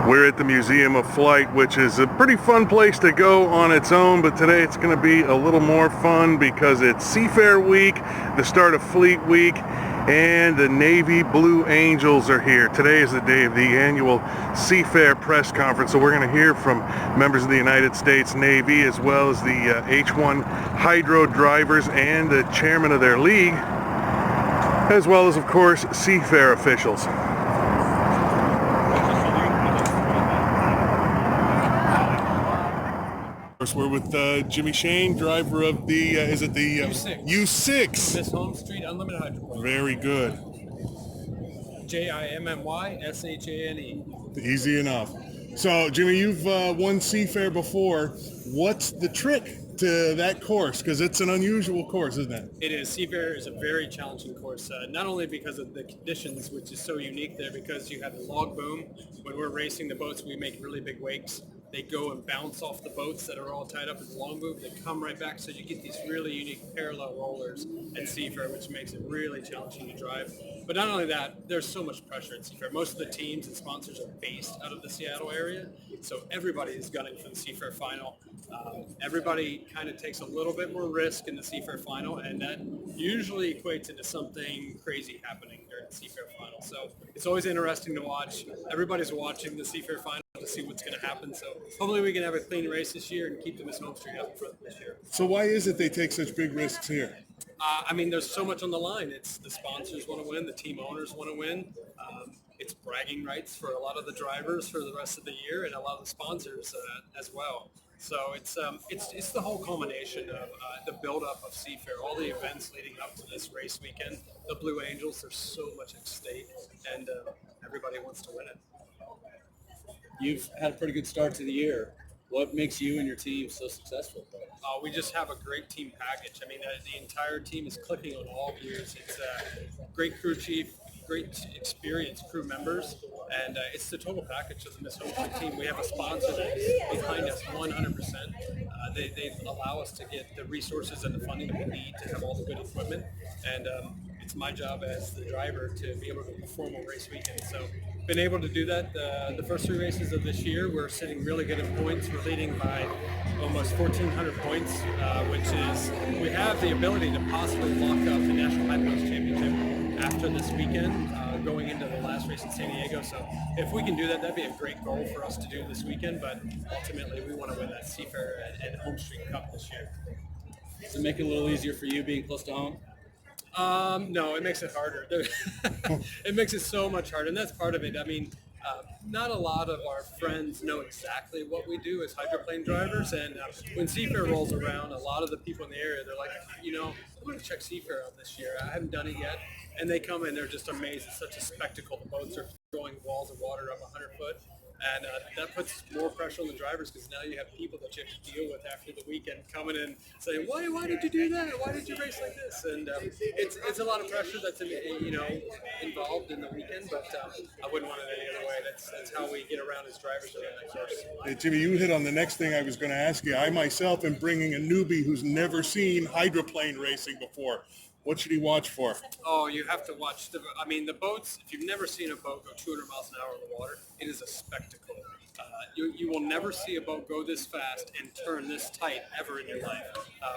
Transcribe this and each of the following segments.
We're at the Museum of Flight, which is a pretty fun place to go on its own, but today it's going to be a little more fun because it's Seafair week, the start of Fleet Week, and the Navy Blue Angels are here. Today is the day of the annual Seafair press conference, so we're going to hear from members of the United States Navy as well as the H-1 Hydro drivers and the chairman of their league, as well as, of course, Seafair officials. We're with Jimmy Shane, driver of the, is it the U6. U6? Miss Home Street Unlimited Hydroplane. Very good. Jimmyshane. Easy enough. So, Jimmy, you've won Seafair before. What's the trick to that course? Because it's an unusual course, isn't it? It is. Seafair is a very challenging course, not only because of the conditions, which is so unique there, because you have the log boom. When we're racing the boats, we make really big wakes. They go and bounce off the boats that are all tied up in the long boom. They come right back, so you get these really unique parallel rollers at Seafair, which makes it really challenging to drive. But not only that, there's so much pressure at Seafair. Most of the teams and sponsors are based out of the Seattle area, so everybody is gunning for the Seafair final. Everybody kind of takes a little bit more risk in the Seafair final, and that usually equates into something crazy happening during the Seafair final. So it's always interesting to watch. Everybody's watching the Seafair final to see what's going to happen. So hopefully we can have a clean race this year and keep the Miss Home Street up front this year. So why is it they take such big risks here? There's so much on the line. It's the sponsors want to win, the team owners want to win. It's bragging rights for a lot of the drivers for the rest of the year, and a lot of the sponsors as well. So it's the whole culmination of the buildup of Seafair, all the events leading up to this race weekend. The Blue Angels, there's so much at stake, and everybody wants to win it. You've had a pretty good start to the year. What makes you and your team so successful? We just have a great team package. The entire team is clicking on all gears. It's a great crew chief, great experienced crew members, and it's the total package of the Miss Home Street team. We have a sponsor that is behind us 100%. They allow us to get the resources and the funding that we need to have all the good equipment, and it's my job as the driver to be able to perform a race weekend. So been able to do that. The first three races of this year, we're sitting really good in points. We're leading by almost 1,400 points, which is, we have the ability to possibly lock up the National High Points Championship after this weekend, going into the last race in San Diego. So if we can do that, that'd be a great goal for us to do this weekend, but ultimately we want to win that Seafair and Home Street Cup this year. Does it make it a little easier for you being close to home? No, it makes it harder. It makes it so much harder, and that's part of it. Not a lot of our friends know exactly what we do as hydroplane drivers, and when Seafair rolls around, a lot of the people in the area, they're like, I'm going to check Seafair out this year. I haven't done it yet. And they come in, they're just amazed. It's such a spectacle. The boats are throwing walls of water up 100 foot. And that puts more pressure on the drivers, because now you have people that you have to deal with after the weekend coming in saying, why did you do that? Why did you race like this? And it's a lot of pressure that's involved in the weekend, but I wouldn't want it any other way. That's how we get around as drivers around that course. Hey, Jimmy, you hit on the next thing I was going to ask you. I myself am bringing a newbie who's never seen hydroplane racing before. What should he watch for? Oh, you have to watch the boats. If you've never seen a boat go 200 miles an hour in the water, it is a spectacle. You will never see a boat go this fast and turn this tight ever in your life.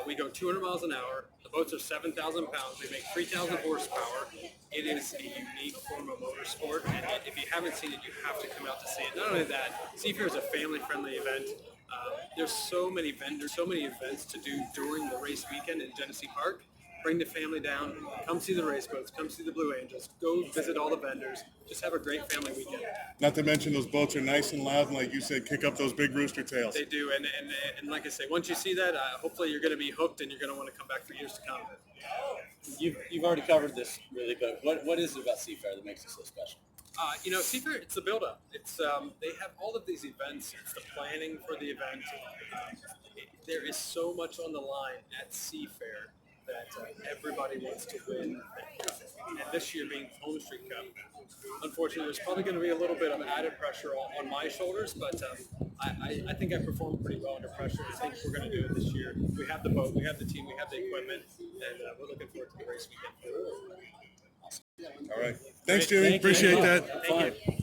We go 200 miles an hour. The boats are 7,000 pounds. They make 3,000 horsepower. It is a unique form of motorsport, and if you haven't seen it, you have to come out to see it. Not only that, Seafair is a family-friendly event. There's so many vendors, so many events to do during the race weekend in Genesee Park. Bring the family down, come see the race boats, come see the Blue Angels, go visit all the vendors, just have a great family weekend. Not to mention those boats are nice and loud, and like you said, kick up those big rooster tails. They do, and like I say, once you see that, hopefully you're going to be hooked and you're going to want to come back for years to come. You've already covered this really good. What is it about Seafair that makes it so special? Seafair, it's the build-up. It's they have all of these events. It's the planning for the event. There is so much on the line at Seafair that everybody wants to win. And this year being Home Street Cup, unfortunately, there's probably going to be a little bit of added pressure on my shoulders, but I think I performed pretty well under pressure. I think we're going to do it this year. We have the boat, we have the team, we have the equipment, and we're looking forward to the race weekend. All right. Thanks, Jimmy. Appreciate that. Thank you.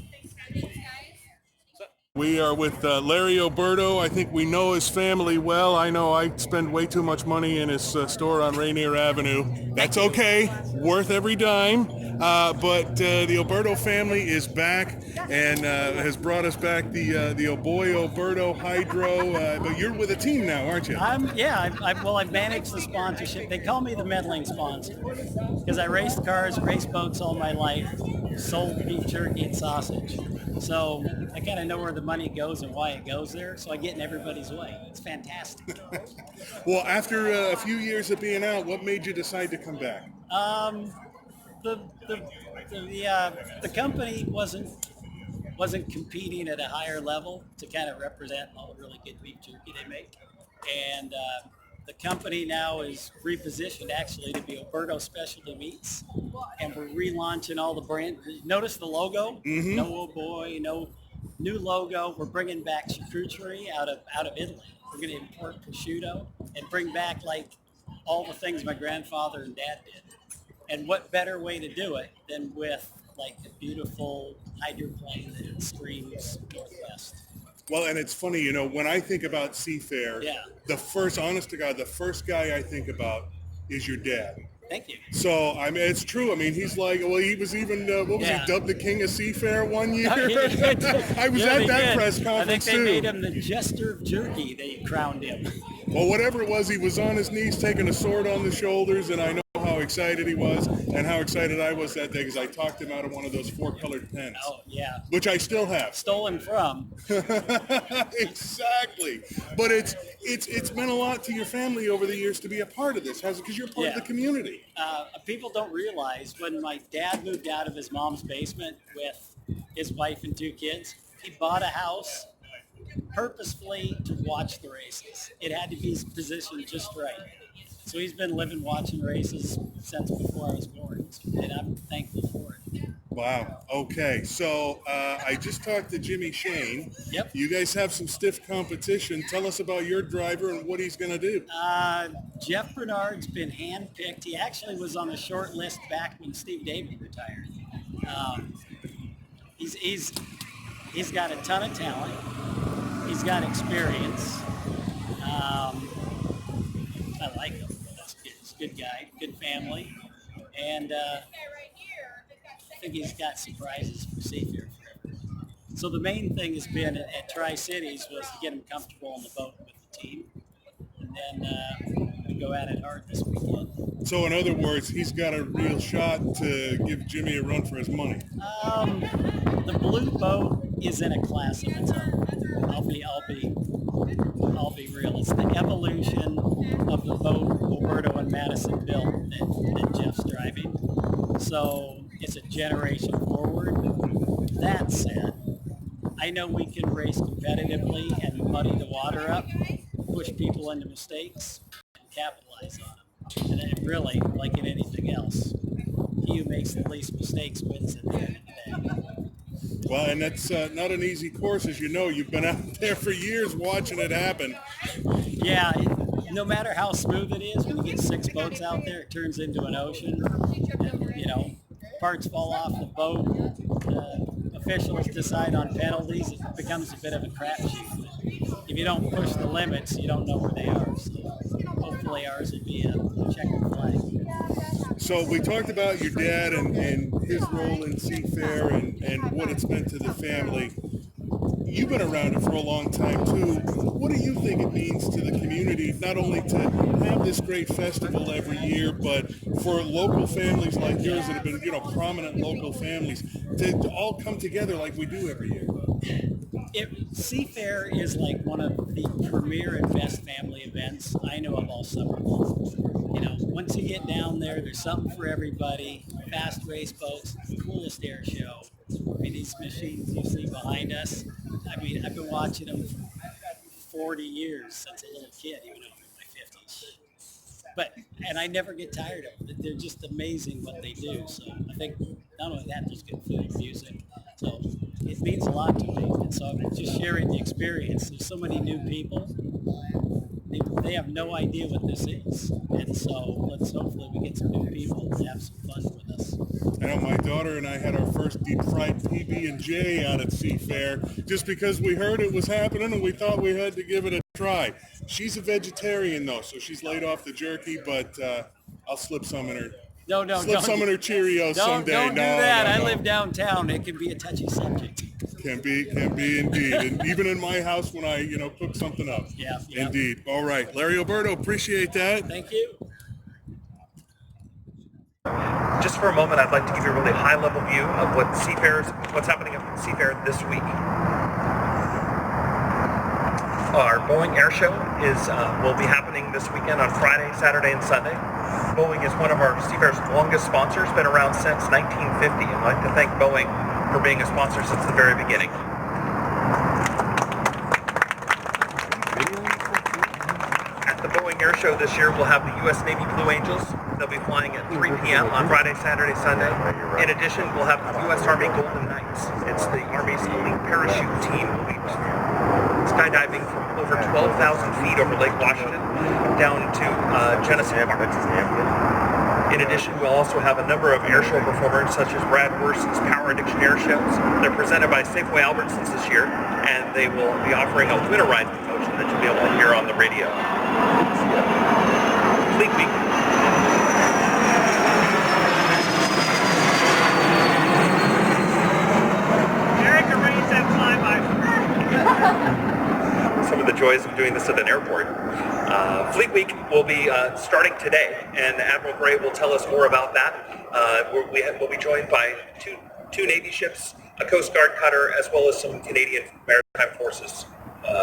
We are with Larry Alberto. I think we know his family well. I know I spend way too much money in his store on Rainier Avenue. That's okay. Worth every dime. But the Alberto family is back and has brought us back the Oboy Alberto Hydro. But you're with a team now, aren't you? I've managed the sponsorship. They call me the meddling sponsor because I raced cars, raced boats all my life, sold beef jerky and sausage. So I kind of know where the money goes and why it goes there. So I get in everybody's way. It's fantastic. Well, after a few years of being out, what made you decide to come back? The company wasn't competing at a higher level to kind of represent all the really good beef jerky they make, and the company now is repositioned actually to be Alberto Specialty Meats, and we're relaunching all the brand. Notice the logo? Mm-hmm. No oh boy, no new logo. We're bringing back charcuterie out of Italy. We're going to import prosciutto and bring back like all the things my grandfather and dad did. And what better way to do it than with like the beautiful hydroplane that streams northwest. Well, and it's funny, you know, when I think about Seafair, the first, honest to God, the first guy I think about is your dad. Thank you. So, I mean, it's true. I mean, he's like, well, he was even, what was he, dubbed the king of Seafair one year? I was at that press conference, I think they too. made him the jester of jerky. They crowned him. Well, whatever it was, he was on his knees taking a sword on the shoulders, and I know how excited he was and how excited I was that day because I talked him out of one of those 4-colored pens. Oh, yeah. Which I still have. Stolen from. Exactly. But it's meant a lot to your family over the years to be a part of this, because you're part of the community. People don't realize when my dad moved out of his mom's basement with his wife and 2 kids, he bought a house purposefully to watch the races. It had to be positioned just right. So he's been living watching races since before I was born, and I'm thankful for it. Wow. Okay. So I just talked to Jimmy Shane. Yep. You guys have some stiff competition. Tell us about your driver and what he's going to do. Jeff Bernard's been handpicked. He actually was on the short list back when Steve Davey retired. He's got a ton of talent. He's got experience. I like him. He's a good guy, good family, and I think he's got surprises for Seafair forever. So the main thing has been at Tri-Cities was to get him comfortable on the boat with the team, and then we go at it hard this weekend. So in other words, he's got a real shot to give Jimmy a run for his money. The blue boat is in a class of its own. I'll be real. It's the evolution of the boat Alberto and Madison built that Jeff's driving. So it's a generation forward. That said, I know we can race competitively and muddy the water up, push people into mistakes, and capitalize on them. And then really, like in anything else, he who makes the least mistakes wins at the end of the day. Well, and that's not an easy course, as you know. You've been out there for years watching it happen. Yeah, no matter how smooth it is, when you get 6 boats out there, it turns into an ocean. You know, parts fall off the boat. Officials decide on penalties. It becomes a bit of a crapshoot. If you don't push the limits, you don't know where they are. So hopefully ours will be a checkered flag. So we talked about your dad and his role in Seafair and what it's meant to the family. You've been around it for a long time too. What do you think it means to the community, not only to have this great festival every year, but for local families like yours that have been, prominent local families, to all come together like we do every year? Seafair is like one of the premier and best family events I know of all summer long. Once you get down there, there's something for everybody. Fast race boats, the coolest air show. I mean, these machines you see behind us, I mean, I've been watching them for 40 years since a little kid, even though I'm in my 50s. And I never get tired of them. They're just amazing what they do. So I think not only that, there's good food and music. So it means a lot to me. And so I'm just sharing the experience. There's so many new people. they have no idea what this is. And so let's hopefully we get some new people and have some fun with us. I know my daughter and I had our first deep fried PB&J out at Seafair just because we heard it was happening and we thought we had to give it a try. She's a vegetarian though, so she's laid off the jerky, but I'll slip some in her. Slip some in her Cheerios someday. Don't do that. I live downtown. It can be a touchy subject. Can be indeed. And even in my house when I, cook something up. Yeah. Indeed. All right. Larry Alberto, appreciate that. Thank you. Just for a moment, I'd like to give you a really high-level view of what's happening at Seafair this week. Our Boeing Air Show will be happening this weekend on Friday, Saturday, and Sunday. Boeing is one of our Seafair's longest sponsors, been around since 1950, and I'd like to thank Boeing for being a sponsor since the very beginning. At the Boeing Air Show this year, we'll have the U.S. Navy Blue Angels. They'll be flying at 3 p.m. on Friday, Saturday, Sunday. In addition, we'll have the U.S. Army Golden Knights. It's the Army's elite parachute team. We'll be skydiving from over 12,000 feet over Lake Washington down to Genesee Park. In addition, we'll also have a number of air show performers such as Brad Worson's Power Addiction Air Shows. They're presented by Safeway Albertsons this year, and they will be offering a winter ride promotion that you'll be able to hear on the radio. Fleet Week. Some of the joys of doing this at an airport. Fleet Week will be starting today, and Admiral Gray will tell us more about that. We'll be joined by two Navy ships, a Coast Guard cutter, as well as some Canadian Maritime Forces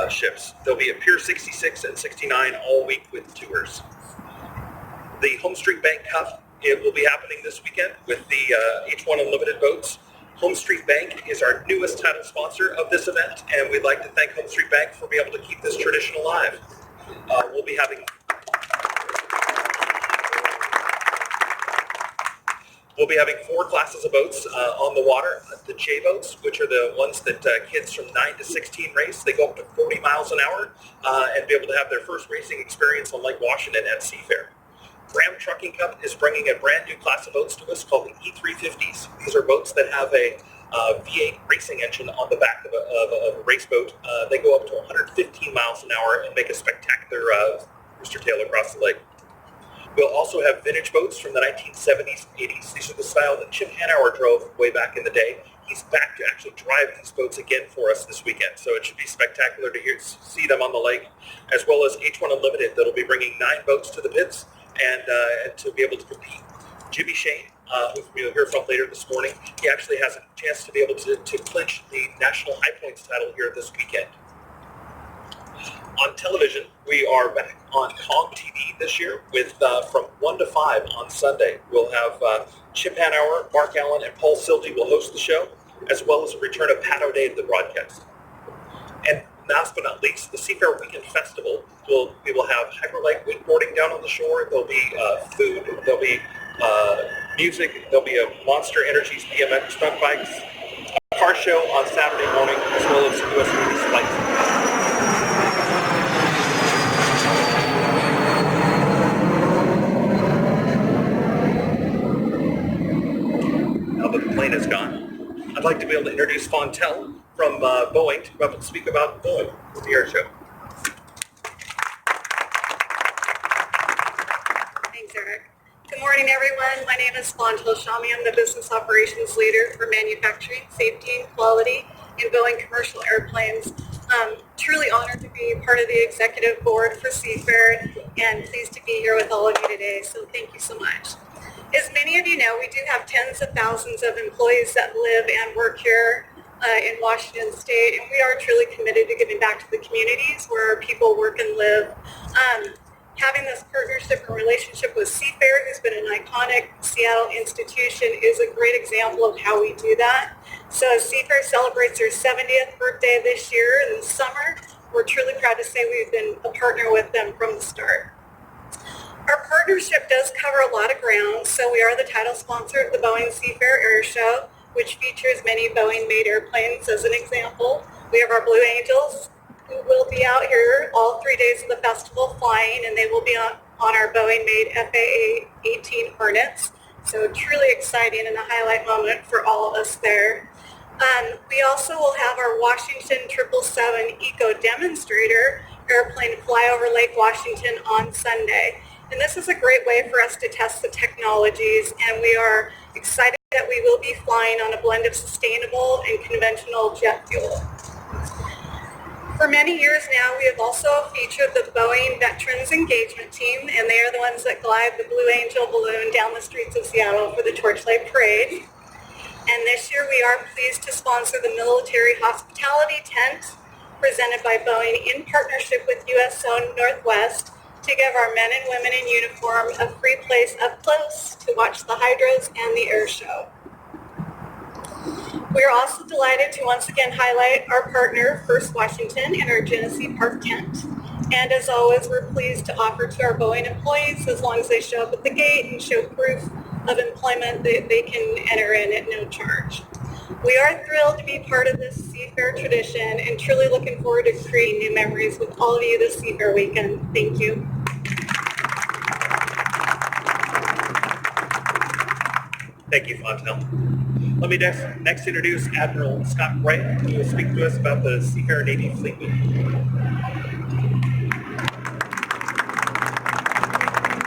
ships. They'll be at Pier 66 and 69 all week with tours. The Home Street Bank Cup, it will be happening this weekend with the H1 Unlimited boats. Home Street Bank is our newest title sponsor of this event, and we'd like to thank Home Street Bank for being able to keep this tradition alive. We'll be having 4 classes of boats on the water. The J boats, which are the ones that kids from 9 to 16 race. They go up to 40 miles an hour and be able to have their first racing experience on Lake Washington at Seafair. Ram Trucking Cup is bringing a brand new class of boats to us called the E350s. These are boats that have a V8 racing engine on the back of a race boat. They go up to 115 miles an hour and make a spectacular rooster tail across the lake. We'll also have vintage boats from the 1970s and 80s. These are the style that Chip Hanauer drove way back in the day. He's back to actually drive these boats again for us this weekend, so it should be spectacular to see them on the lake, as well as H1 Unlimited that'll be bringing 9 boats to the pits and to be able to compete. Jimmy Shane, who we'll hear from later this morning, he actually has a chance to be able to clinch the National High Points title here this weekend. On television, we are back on Kong TV this year with from 1 to 5 on Sunday. We'll have Chip Hanauer, Mark Allen, and Paul Sildy will host the show, as well as a return of Pat O'Day to the broadcast. And last but not least, the Seafair Weekend Festival. We will have hyperlight wakeboarding down on the shore. There'll be food. There'll be music. There'll be a Monster Energy's BMX stunt bikes, a car show on Saturday morning, as well as U.S. Navy's flights. Now that the plane is gone, I'd like to be able to introduce Fontel from Boeing to come up and speak about Boeing at the Air Show. Thanks, Eric. Good morning, everyone. My name is Fontel Shami. I'm the Business Operations Leader for Manufacturing, Safety, and Quality in Boeing Commercial Airplanes. Truly honored to be part of the Executive Board for Seafair and pleased to be here with all of you today, so thank you so much. As many of you know, we do have tens of thousands of employees that live and work here in Washington State, and we are truly committed to giving back to the communities where our people work and live. Having this partnership and relationship with Seafair, who's been an iconic Seattle institution, is a great example of how we do that. So as Seafair celebrates their 70th birthday this year in the summer, we're truly proud to say we've been a partner with them from the start. Our partnership does cover a lot of ground, so we are the title sponsor of the Boeing Seafair Air Show, which features many Boeing-made airplanes as an example. We have our Blue Angels, who will be out here all 3 days of the festival flying, and they will be on our Boeing-made FAA-18 Hornets. So truly exciting and a highlight moment for all of us there. We also will have our Washington 777 Eco Demonstrator airplane fly over Lake Washington on Sunday. And this is a great way for us to test the technologies, and we are excited that we will be flying on a blend of sustainable and conventional jet fuel. For many years now, we have also featured the Boeing Veterans Engagement Team, and they are the ones that glide the Blue Angel balloon down the streets of Seattle for the Torchlight Parade. And this year we are pleased to sponsor the Military Hospitality Tent presented by Boeing in partnership with US Zone Northwest to give our men and women in uniform a free place up close to watch the hydros and the air show. We are also delighted to once again highlight our partner, First Washington, in our Genesee Park tent. And as always, we're pleased to offer to our Boeing employees, as long as they show up at the gate and show proof of employment, they can enter in at no charge. We are thrilled to be part of this Seafair tradition and truly looking forward to creating new memories with all of you this Seafair weekend. Thank you. Thank you, Fontel. Let me next introduce Admiral Scott Gray, who will speak to us about the Seafair Navy Fleet Week.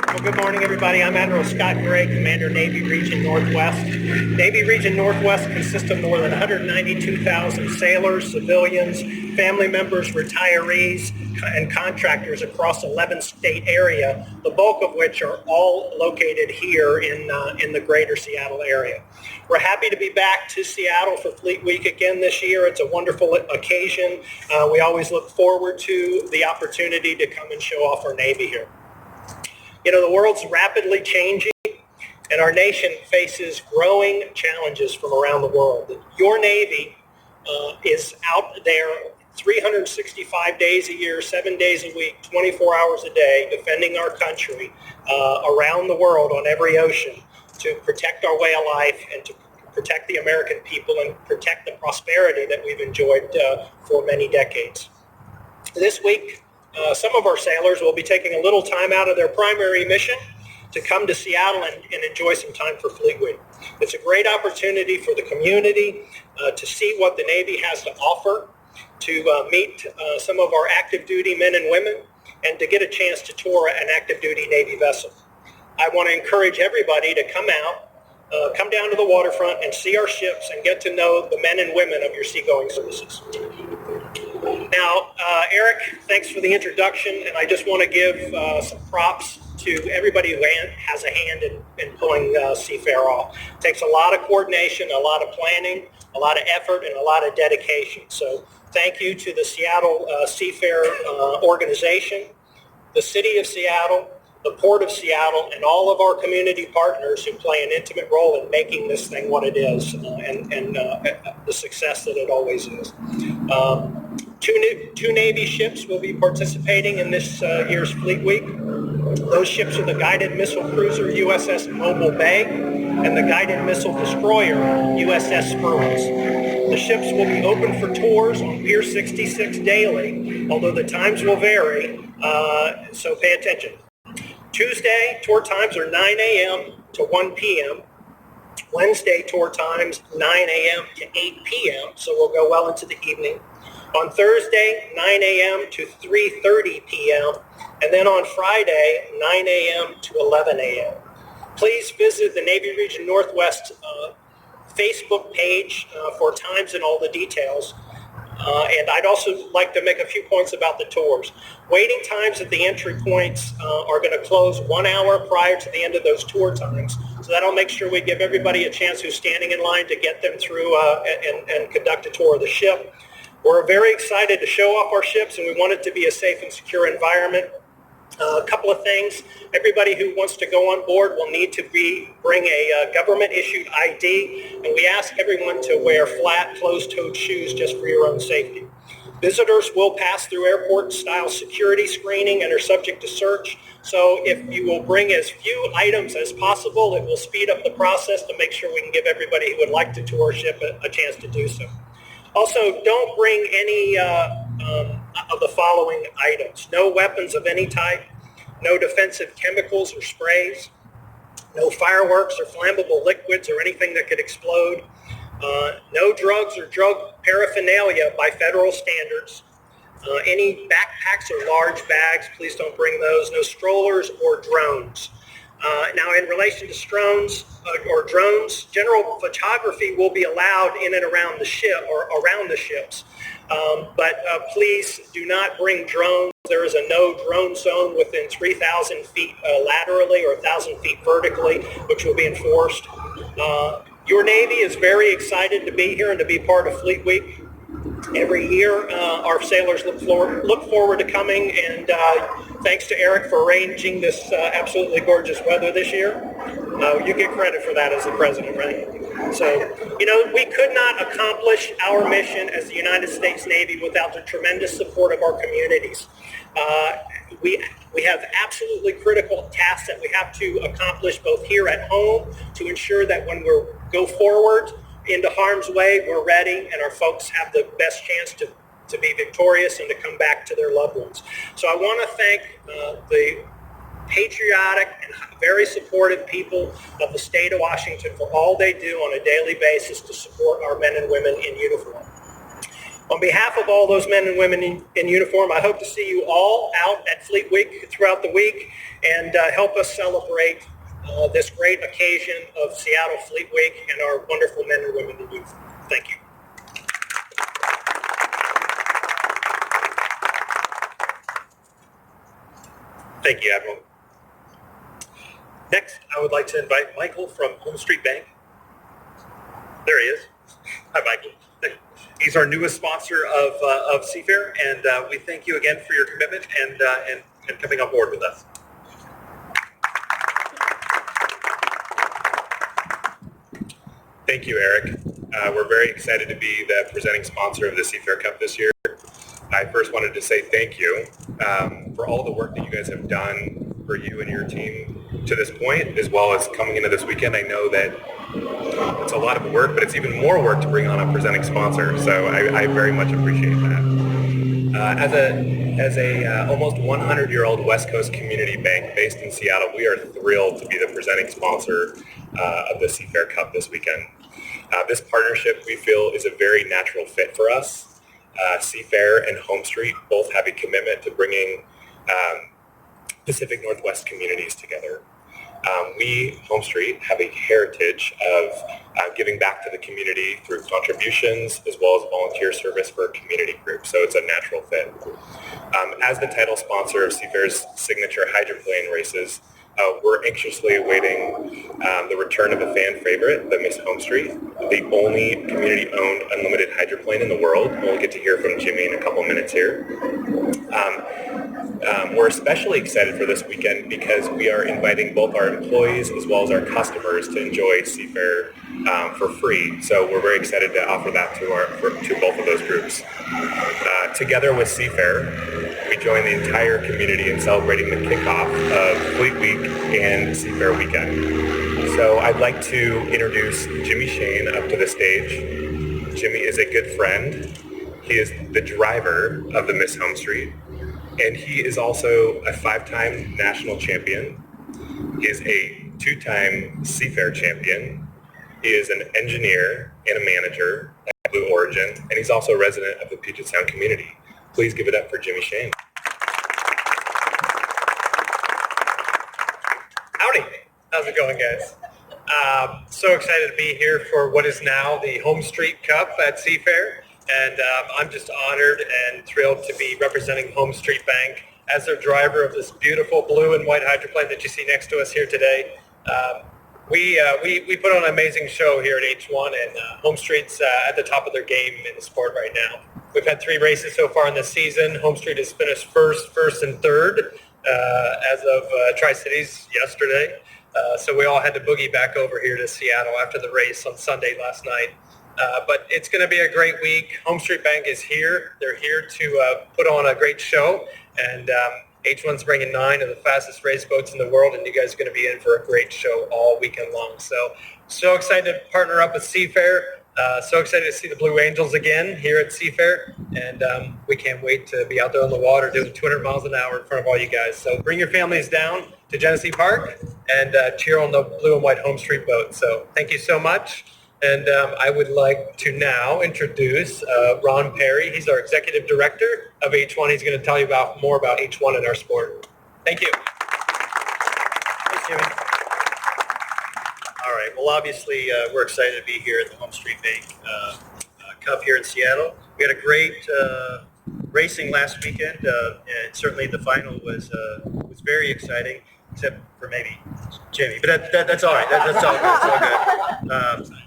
Well, good morning, everybody. I'm Admiral Scott Gray, Commander Navy Region Northwest. Navy Region Northwest consists of more than 192,000 sailors, civilians, family members, retirees, and contractors across 11-state area, the bulk of which are all located here in the greater Seattle area. We're happy to be back to Seattle for Fleet Week again this year. It's a wonderful occasion. We always look forward to the opportunity to come and show off our Navy here. You know, the world's rapidly changing, and our nation faces growing challenges from around the world. Your Navy is out there 365 days a year, 7 days a week, 24 hours a day, defending our country around the world on every ocean to protect our way of life and to protect the American people and protect the prosperity that we've enjoyed for many decades. This week, some of our sailors will be taking a little time out of their primary mission to come to Seattle and enjoy some time for Fleet Week. It's a great opportunity for the community to see what the Navy has to offer, to meet some of our active duty men and women, and to get a chance to tour an active duty Navy vessel. I want to encourage everybody to come out, come down to the waterfront and see our ships and get to know the men and women of your seagoing services. Now, Eric, thanks for the introduction, and I just want to give some props to everybody who has a hand in pulling Seafair off. It takes a lot of coordination, a lot of planning, a lot of effort, and a lot of dedication. So thank you to the Seattle Seafair organization, the City of Seattle, the Port of Seattle, and all of our community partners who play an intimate role in making this thing what it is and the success that it always is. Two Navy ships will be participating in this year's Fleet Week. Those ships are the guided missile cruiser USS Mobile Bay and the guided missile destroyer USS Spurwinks. The ships will be open for tours on Pier 66 daily, although the times will vary, so pay attention. Tuesday, tour times are 9 a.m. to 1 p.m. Wednesday, tour times 9 a.m. to 8 p.m., so we'll go well into the evening. On Thursday, 9 a.m. to 3:30 p.m., and then on Friday, 9 a.m. to 11 a.m. Please visit the Navy Region Northwest Facebook page for times and all the details. And I'd also like to make a few points about the tours. Waiting times at the entry points are going to close 1 hour prior to the end of those tour times. So that'll make sure we give everybody a chance who's standing in line to get them through and conduct a tour of the ship. We're very excited to show off our ships, and we want it to be a safe and secure environment. A couple of things. Everybody who wants to go on board will need to bring a government-issued ID, and we ask everyone to wear flat, closed-toed shoes just for your own safety. Visitors will pass through airport-style security screening and are subject to search, so if you will bring as few items as possible, it will speed up the process to make sure we can give everybody who would like to tour a ship a chance to do so. Also, don't bring any of the following items: no weapons of any type, no defensive chemicals or sprays, no fireworks or flammable liquids or anything that could explode, no drugs or drug paraphernalia by federal standards, any backpacks or large bags, please don't bring those, no strollers or drones. Now, in relation to drones, general photography will be allowed in and around the ship or around the ships, but please do not bring drones. There is a no drone zone within 3,000 feet laterally or 1,000 feet vertically, which will be enforced. Your Navy is very excited to be here and to be part of Fleet Week. Every year, our sailors look forward to coming, and thanks to Eric for arranging this absolutely gorgeous weather this year. You get credit for that as the president, right? So, we could not accomplish our mission as the United States Navy without the tremendous support of our communities. We have absolutely critical tasks that we have to accomplish both here at home to ensure that when we go forward into harm's way, we're ready and our folks have the best chance to be victorious and to come back to their loved ones. So I want to thank the patriotic and very supportive people of the state of Washington for all they do on a daily basis to support our men and women in uniform. On behalf of all those men and women in uniform, I hope to see you all out at Fleet Week throughout the week and help us celebrate this great occasion of Seattle Fleet Week and our wonderful men and women in uniform. Thank you. Thank you, Admiral. Next, I would like to invite Michael from Home Street Bank. There he is. Hi, Michael. He's our newest sponsor of Seafair, and we thank you again for your commitment and coming on board with us. Thank you, Eric. We're very excited to be the presenting sponsor of the Seafair Cup this year. I first wanted to say thank you for all the work that you guys have done for you and your team to this point, as well as coming into this weekend. I know that it's a lot of work, but it's even more work to bring on a presenting sponsor, so I very much appreciate that. As a almost 100-year-old West Coast community bank based in Seattle, we are thrilled to be the presenting sponsor of the Seafair Cup this weekend. This partnership, we feel, is a very natural fit for us. Seafair and Home Street both have a commitment to bringing Pacific Northwest communities together. We, Home Street, have a heritage of giving back to the community through contributions as well as volunteer service for a community group, so it's a natural fit. As the title sponsor of Seafair's signature hydroplane races, we're anxiously awaiting the return of a fan favorite, the Miss Home Street, the only community-owned unlimited hydroplane in the world. We'll get to hear from Jimmy in a couple minutes here. We're especially excited for this weekend because we are inviting both our employees as well as our customers to enjoy Seafair for free. So we're very excited to offer that to both of those groups. Together with Seafair, we join the entire community in celebrating the kickoff of Fleet Week and Seafair weekend. So I'd like to introduce Jimmy Shane up to the stage. Jimmy is a good friend. He is the driver of the Miss Home Street, and he is also a 5-time national champion. He is a 2-time Seafair champion. He is an engineer and a manager at Blue Origin, and he's also a resident of the Puget Sound community. Please give it up for Jimmy Shane. Howdy. How's it going, guys? So excited to be here for what is now the Home Street Cup at Seafair. And I'm just honored and thrilled to be representing Home Street Bank as their driver of this beautiful blue and white hydroplane that you see next to us here today. We put on an amazing show here at H1, and Home Street's at the top of their game in the sport right now. We've had 3 races so far in this season. Home Street has finished first, and third as of Tri-Cities yesterday. So we all had to boogie back over here to Seattle after the race on Sunday last night. But it's going to be a great week. Home Street Bank is here. They're here to put on a great show. And H1's bringing 9 of the fastest race boats in the world, and you guys are going to be in for a great show all weekend long. So excited to partner up with Seafair. So excited to see the Blue Angels again here at Seafair, and we can't wait to be out there on the water doing 200 miles an hour in front of all you guys. So bring your families down to Genesee Park and cheer on the blue and white home street boat. So thank you so much. And I would like to now introduce Ron Perry. He's our Executive Director of H1. He's going to tell you more about H1 in our sport. Thank you. Thanks, Jimmy. All right. Well, obviously, we're excited to be here at the Home Street Bank Cup here in Seattle. We had a great racing last weekend, and certainly the final was very exciting, except for maybe Jimmy. But that's all right. That's all good. It's all good.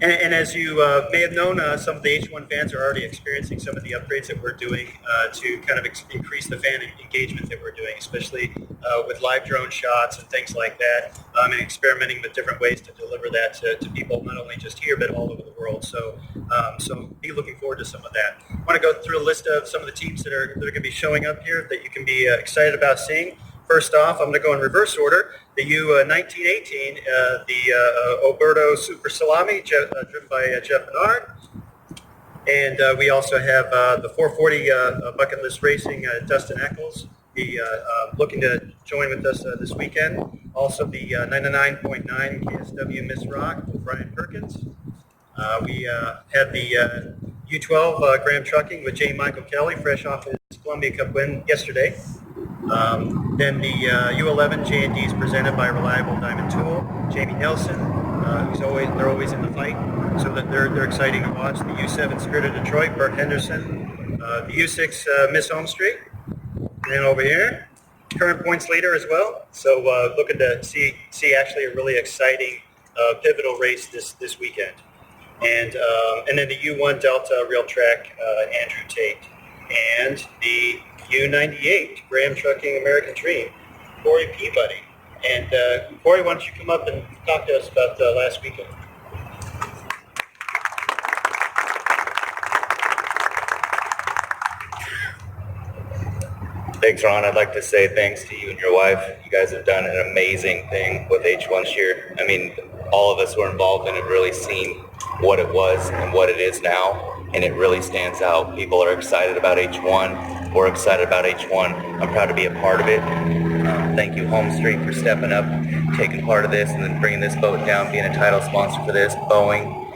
And as you may have known, some of the H1 fans are already experiencing some of the upgrades that we're doing to kind of increase the fan engagement that we're doing, especially with live drone shots and things like that, and experimenting with different ways to deliver that to people, not only just here, but all over the world. So be looking forward to some of that. I want to go through a list of some of the teams that are going to be showing up here that you can be excited about seeing. First off, I'm going to go in reverse order. The U1918, the Alberto Super Salami, driven by Jeff Bernard. And we also have the 440 Bucket List Racing, Dustin Eccles, looking to join with us this weekend. Also the 99.9 KSW Miss Rock with Brian Perkins. We have the U12 Graham Trucking with J. Michael Kelly, fresh off his Columbia Cup win yesterday. Then the U11 J&D is presented by Reliable Diamond Tool, Jamie Nelson, they're always in the fight, so that they're exciting to watch. The U7 Spirit of Detroit, Bert Henderson, the U6 Miss Home Street, and then over here, current points leader as well. So looking to see actually a really exciting pivotal race this weekend. And then the U1 Delta Real Track, Andrew Tate, and the U98 Graham Trucking American Dream, Corey Peabody. And Corey, why don't you come up and talk to us about last weekend? Thanks, Ron. I'd like to say thanks to you and your wife. You guys have done an amazing thing with H1 this year. I mean, all of us who are involved in it really seen what it was and what it is now, and it really stands out. People are excited about H1. We're excited about H1. I'm proud to be a part of it. Thank you, Home Street, for stepping up, taking part of this, and then bringing this boat down, being a title sponsor for this. Boeing,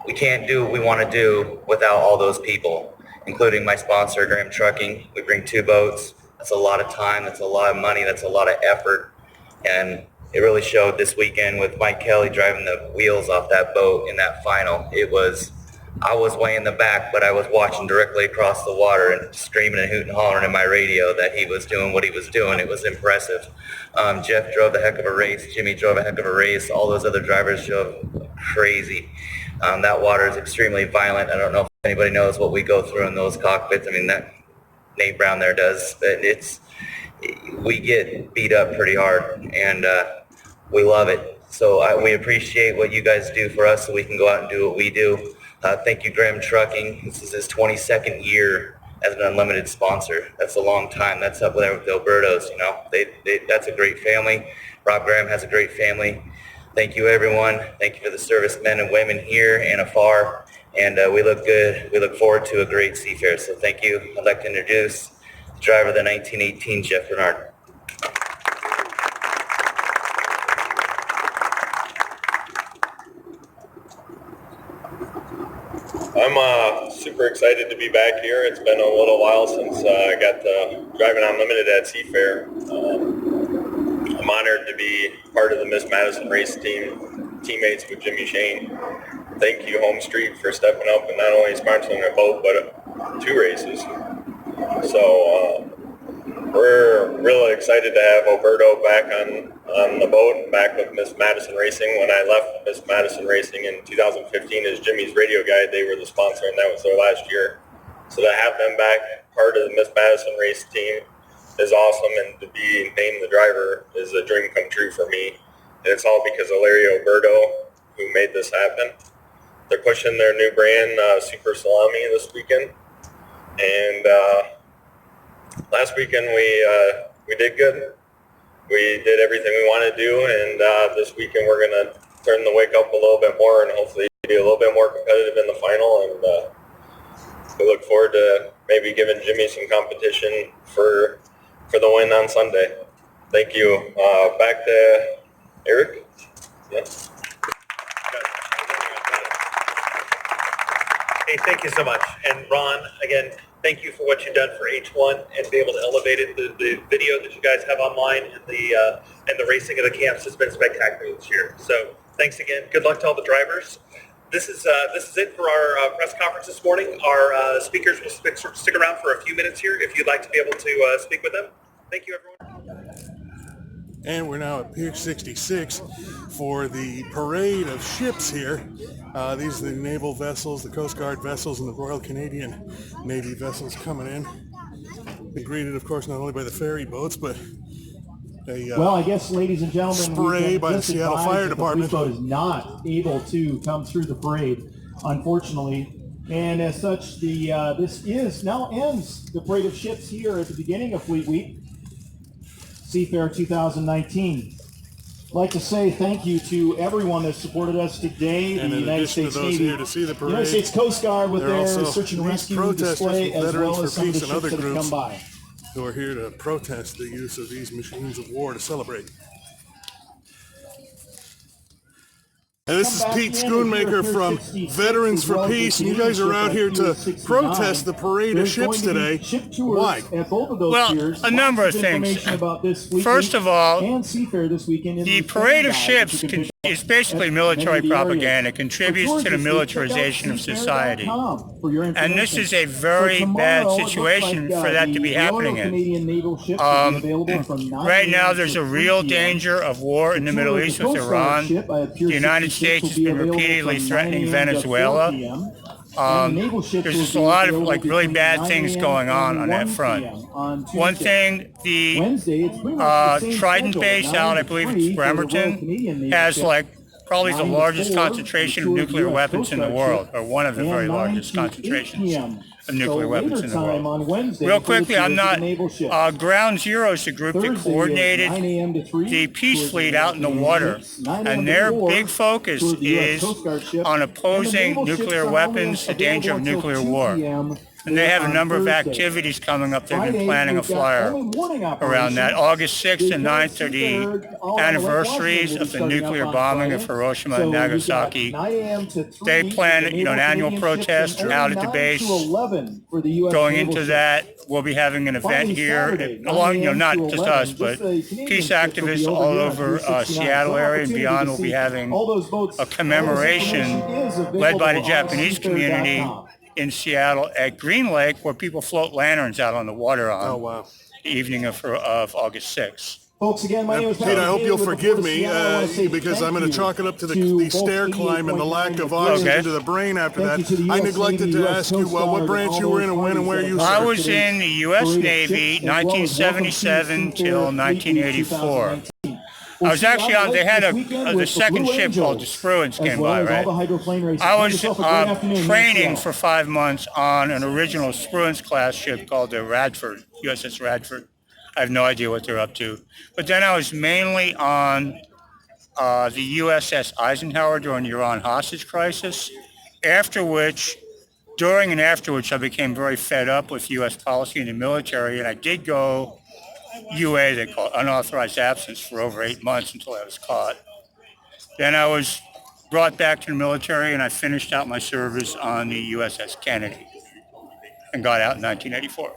we can't do what we want to do without all those people, including my sponsor, Graham Trucking. We bring 2 boats. That's a lot of time. That's a lot of money. That's a lot of effort. And it really showed this weekend with Mike Kelly driving the wheels off that boat in that final. I was way in the back, but I was watching directly across the water and screaming and hooting and hollering in my radio that he was doing what he was doing. It was impressive. Jeff drove a heck of a race. Jimmy drove a heck of a race. All those other drivers drove crazy. That water is extremely violent. I don't know if anybody knows what we go through in those cockpits. I mean, that Nate Brown there does. We get beat up pretty hard, and we love it. So we appreciate what you guys do for us so we can go out and do what we do. Thank you, Graham Trucking. This is his 22nd year as an unlimited sponsor. That's a long time. That's up there with the Albertos, that's a great family. Rob Graham has a great family. Thank you, everyone. Thank you for the servicemen and women here and afar. And we look good. We look forward to a great Seafair. So thank you. I'd like to introduce the driver of the 1918, Jeff Bernard. I'm super excited to be back here. It's been a little while since I got driving unlimited at Seafair. I'm honored to be part of the Miss Madison race team, teammates with Jimmy Shane. Thank you, Home Street, for stepping up and not only sponsoring a boat, but 2 races. So we're really excited to have Alberto back on the boat, back with Miss Madison Racing. When I left Miss Madison Racing in 2015 as Jimmy's radio guide, they were the sponsor, and that was their last year. So to have them back, part of the Miss Madison race team, is awesome, and to be named the driver is a dream come true for me. And it's all because of Larry Alberto, who made this happen. They're pushing their new brand, Super Salami, this weekend. And last weekend we did good. We did everything we wanted to do, and this weekend we're going to turn the wake up a little bit more and hopefully be a little bit more competitive in the final, and we look forward to maybe giving Jimmy some competition for the win on Sunday. Thank you. Back to Eric. Yes. Hey, thank you so much. And Ron, again, thank you for what you've done for H1 and be able to elevate it. The video that you guys have online and the racing of the camps has been spectacular this year. So thanks again. Good luck to all the drivers. This is it for our press conference this morning. Our speakers will stick around for a few minutes here if you'd like to be able to speak with them. Thank you, everyone. And we're now at Pier 66 for the parade of ships here. These are the naval vessels, the Coast Guard vessels, and the Royal Canadian Navy vessels coming in. Been greeted, of course, not only by the ferry boats, but well, I guess, ladies and gentlemen, spray by the Seattle Fire Department. The police boat is not able to come through the parade, unfortunately. And as such, this now ends the parade of ships here at the beginning of Fleet Week, Seafair 2019. I'd like to say thank you to everyone that supported us today. And the in United addition States to those Navy, here to see the parade, United States Coast Guard with there are their also search and these rescue protesters display, from as Veterans well for as some of the Peace and ships other that have groups come by. who are here to protest the use of these machines of war to celebrate. And this is Pete Schoonmaker from Veterans for Peace, and you guys are out here to protest the parade of ships today. Why? Well, a number of things. First of all, the parade of ships is basically military propaganda. It contributes to the militarization of society. And this is a very bad situation for that to be happening in. Right now, there's a real danger of war in the Middle East with Iran. The United States has been repeatedly threatening Venezuela. There's just a lot of really bad things going on that front. One thing, the Trident base out, I believe it's Bremerton, has probably the largest concentration of nuclear weapons in the world, or one of the very largest concentrations of nuclear weapons in the world. Real quickly, I'm not, Ground Zero is the group that coordinated the Peace Fleet out in the water, and their big focus is on opposing nuclear weapons, the danger of nuclear war. And they have a number of activities coming up. They've been planning a flyer around that. August 6th and 9th are the anniversaries of the nuclear bombing of Hiroshima and Nagasaki. They plan, an annual protest out at the base. Going into that, we'll be having an event here, along, not just us, but peace activists all over Seattle area and beyond will be having a commemoration led by the Japanese community in Seattle at Green Lake, where people float lanterns out on the water on the evening of August 6th. Folks, again, my name is Pete, I hope you'll forgive me because I'm going to chalk it up to the stair climb and the lack of oxygen to the brain after that. I neglected to ask you what branch you were in and when and where you served. I was in the U.S. Navy 1977 till 1984. I was actually on, they had the second ship called the Spruance came by, right? I was training for 5 months on an original Spruance class ship called the Radford, USS Radford. I have no idea what they're up to. But then I was mainly on the USS Eisenhower during the Iran hostage crisis, during and after which I became very fed up with U.S. policy in the military, and I did go UA, they call it, unauthorized absence, for over 8 months until I was caught. Then I was brought back to the military, and I finished out my service on the USS Kennedy and got out in 1984.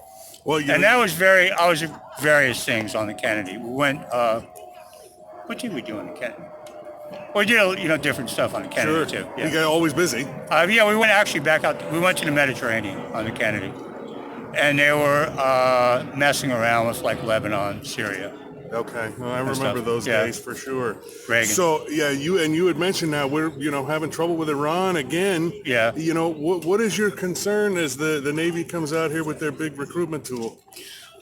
And that was I was at various things on the Kennedy. We went, what did we do on the Kennedy? We did, different stuff on the Kennedy, too. Yeah. You got always busy. We went actually back out, we went to the Mediterranean on the Kennedy. And they were messing around with Lebanon, Syria. Okay, well, I remember those days for sure. Reagan. So you had mentioned now we're having trouble with Iran again. Yeah. What is your concern as the Navy comes out here with their big recruitment tool?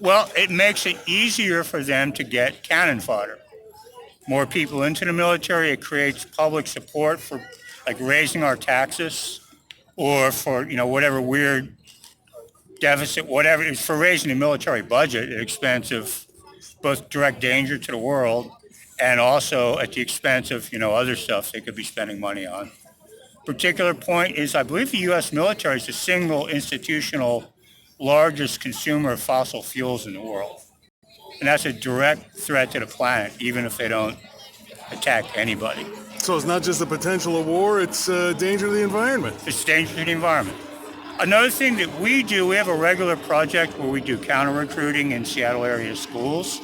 Well, it makes it easier for them to get cannon fodder. More people into the military. It creates public support for raising our taxes, or for whatever weird deficit, whatever, it's for raising the military budget at the expense of both direct danger to the world and also at the expense of, other stuff they could be spending money on. particular point is I believe the U.S. military is the single institutional largest consumer of fossil fuels in the world. And that's a direct threat to the planet, even if they don't attack anybody. So it's not just the potential of war, it's danger to the environment. It's danger to the environment. Another thing that we do, we have a regular project where we do counter recruiting in Seattle area schools.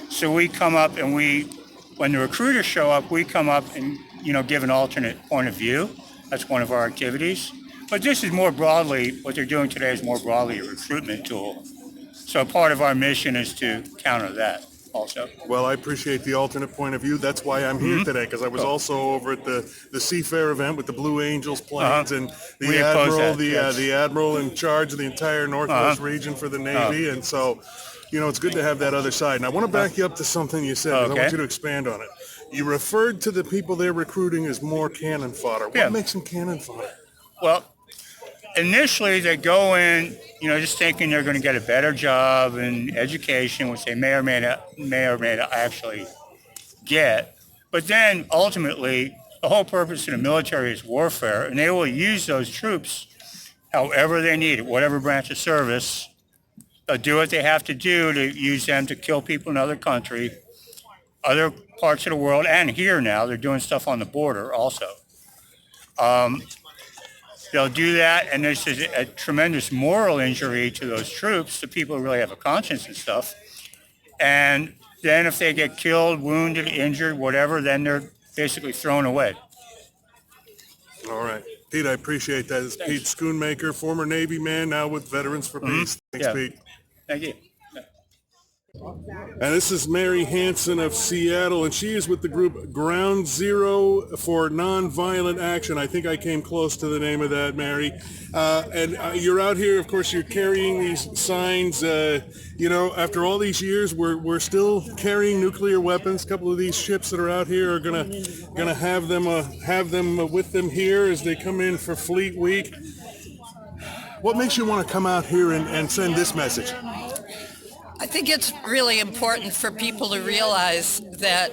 So we come up and when the recruiters show up, we come up and, give an alternate point of view. That's one of our activities. But this is more broadly, what they're doing today is more broadly a recruitment tool. So part of our mission is to counter that also. Well, I appreciate the alternate point of view. That's why I'm here today, because I was also over at the Seafair event with the Blue Angels planes and the admiral, the admiral in charge of the entire Northwest region for the Navy. And so, it's good to have that other side. And I want to back you up to something you said, because I want you to expand on it. You referred to the people they're recruiting as more cannon fodder. What makes them cannon fodder? Well, initially they go in, just thinking they're going to get a better job in education, which they may or may not actually get. But then ultimately, the whole purpose of the military is warfare, and they will use those troops however they need it, whatever branch of service. They'll do what they have to do to use them to kill people in other countries, other parts of the world, and here now. They're doing stuff on the border also. They'll do that, and there's a tremendous moral injury to those troops, the people who really have a conscience and stuff. And then if they get killed, wounded, injured, whatever, then they're basically thrown away. All right. Pete, I appreciate that. It's Pete Schoonmaker, former Navy man, now with Veterans for Peace. Thanks, Pete. Thank you. And this is Mary Hansen of Seattle, and she is with the group Ground Zero for Nonviolent Action. I think I came close to the name of that, Mary. And you're out here, of course, you're carrying these signs. After all these years, we're still carrying nuclear weapons. A couple of these ships that are out here are gonna have them with them here as they come in for Fleet Week. What makes you want to come out here and send this message? I think it's really important for people to realize that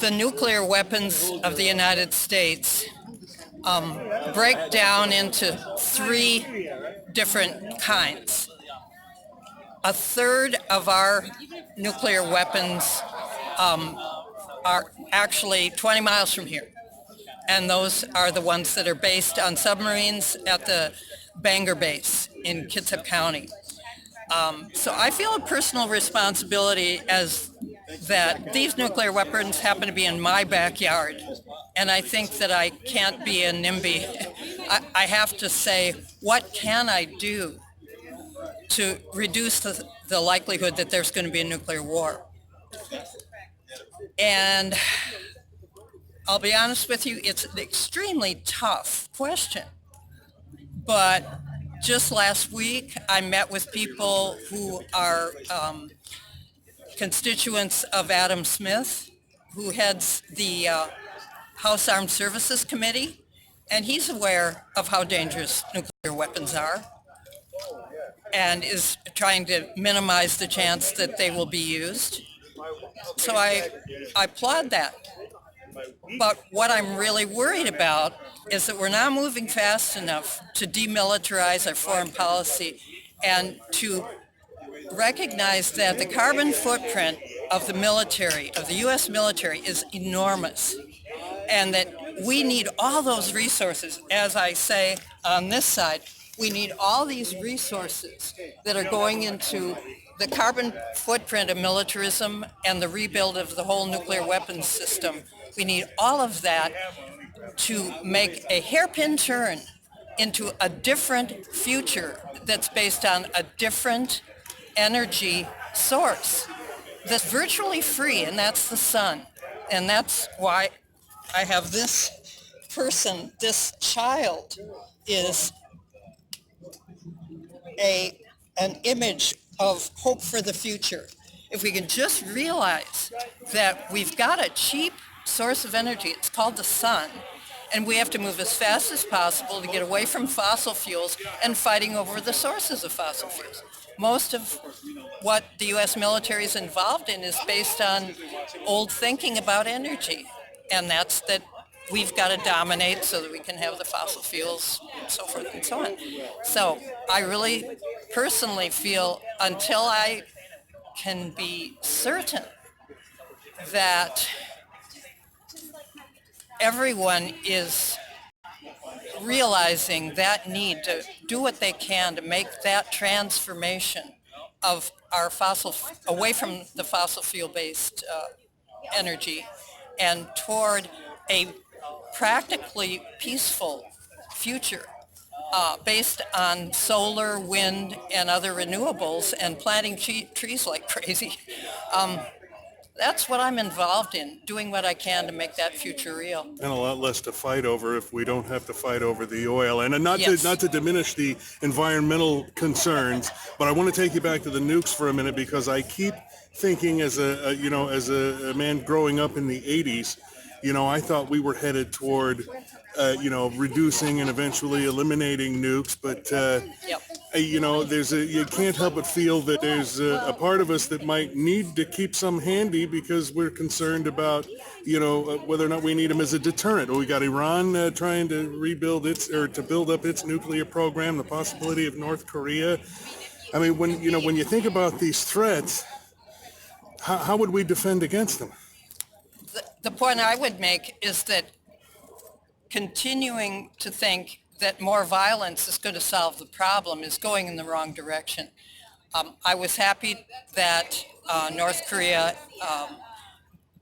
the nuclear weapons of the United States break down into three different kinds. A third of our nuclear weapons are actually 20 miles from here. And those are the ones that are based on submarines at the Bangor base in Kitsap County. So I feel a personal responsibility as that these nuclear weapons happen to be in my backyard. And I think that I can't be a NIMBY. I have to say, what can I do to reduce the likelihood that there's going to be a nuclear war? And I'll be honest with you, it's an extremely tough question. But just last week, I met with people who are constituents of Adam Smith, who heads the House Armed Services Committee, and he's aware of how dangerous nuclear weapons are and is trying to minimize the chance that they will be used. So I applaud that. But what I'm really worried about is that we're not moving fast enough to demilitarize our foreign policy and to recognize that the carbon footprint of the military, of the U.S. military, is enormous, and that we need all those resources. As I say on this side, we need all these resources that are going into the carbon footprint of militarism and the rebuild of the whole nuclear weapons system. We need all of that to make a hairpin turn into a different future that's based on a different energy source that's virtually free, and that's the sun. And that's why I have this person, this child is an image of hope for the future. If we can just realize that we've got a cheap source of energy, it's called the sun, and we have to move as fast as possible to get away from fossil fuels and fighting over the sources of fossil fuels. Most of what the U.S. military is involved in is based on old thinking about energy, and that's that we've got to dominate so that we can have the fossil fuels, so forth and so on. So I really personally feel until I can be certain that everyone is realizing that need to do what they can to make that transformation of our away from the fossil fuel-based energy and toward a practically peaceful future based on solar, wind, and other renewables and planting trees like crazy. That's what I'm involved in, doing what I can to make that future real. And a lot less to fight over if we don't have to fight over the oil. And not to diminish the environmental concerns, but I want to take you back to the nukes for a minute, because I keep thinking as a man growing up in the 80s, I thought we were headed toward reducing and eventually eliminating nukes, but you can't help but feel that there's a part of us that might need to keep some handy because we're concerned about, whether or not we need them as a deterrent. We got Iran trying to to build up its nuclear program, the possibility of North Korea. I mean, when you think about these threats, how would we defend against them? The point I would make is that continuing to think that more violence is going to solve the problem is going in the wrong direction. I was happy that North Korea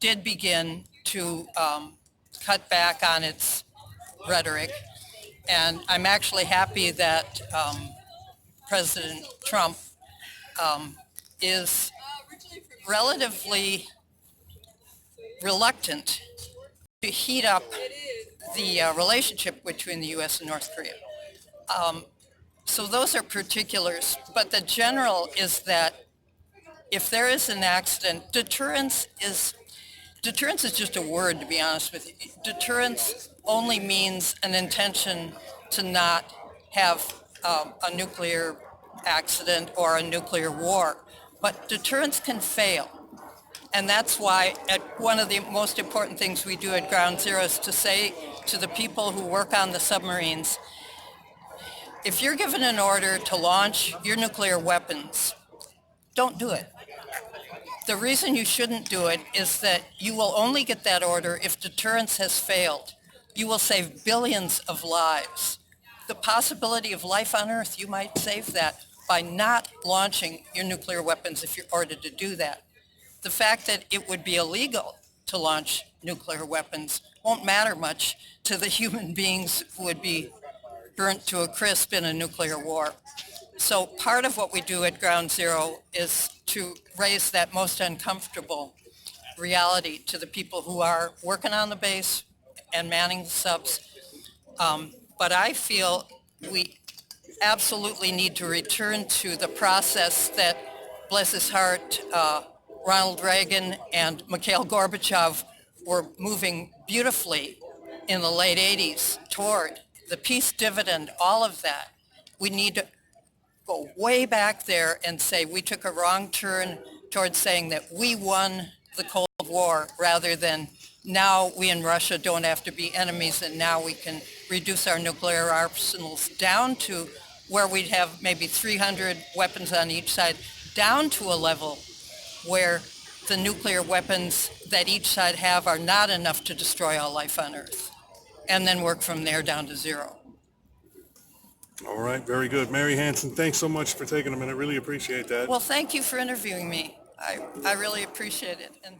did begin to cut back on its rhetoric, and I'm actually happy that President Trump is relatively reluctant to heat up the relationship between the U.S. and North Korea. So those are particulars, but the general is that if there is an accident, deterrence is just a word, to be honest with you. Deterrence only means an intention to not have a nuclear accident or a nuclear war, but deterrence can fail. And that's why one of the most important things we do at Ground Zero is to say to the people who work on the submarines, if you're given an order to launch your nuclear weapons, don't do it. The reason you shouldn't do it is that you will only get that order if deterrence has failed. You will save billions of lives. The possibility of life on Earth, you might save that by not launching your nuclear weapons if you're ordered to do that. The fact that it would be illegal to launch nuclear weapons won't matter much to the human beings who would be burnt to a crisp in a nuclear war. So part of what we do at Ground Zero is to raise that most uncomfortable reality to the people who are working on the base and manning the subs. But I feel we absolutely need to return to the process that, bless his heart, Ronald Reagan and Mikhail Gorbachev were moving beautifully in the late 80s toward. The peace dividend, all of that. We need to go way back there and say we took a wrong turn towards saying that we won the Cold War, rather than now we in Russia don't have to be enemies and now we can reduce our nuclear arsenals down to where we'd have maybe 300 weapons on each side, down to a level where the nuclear weapons that each side have are not enough to destroy all life on Earth, and then work from there down to zero. All right, very good. Mary Hansen, thanks so much for taking a minute. Really appreciate that. Well, thank you for interviewing me. I really appreciate it. And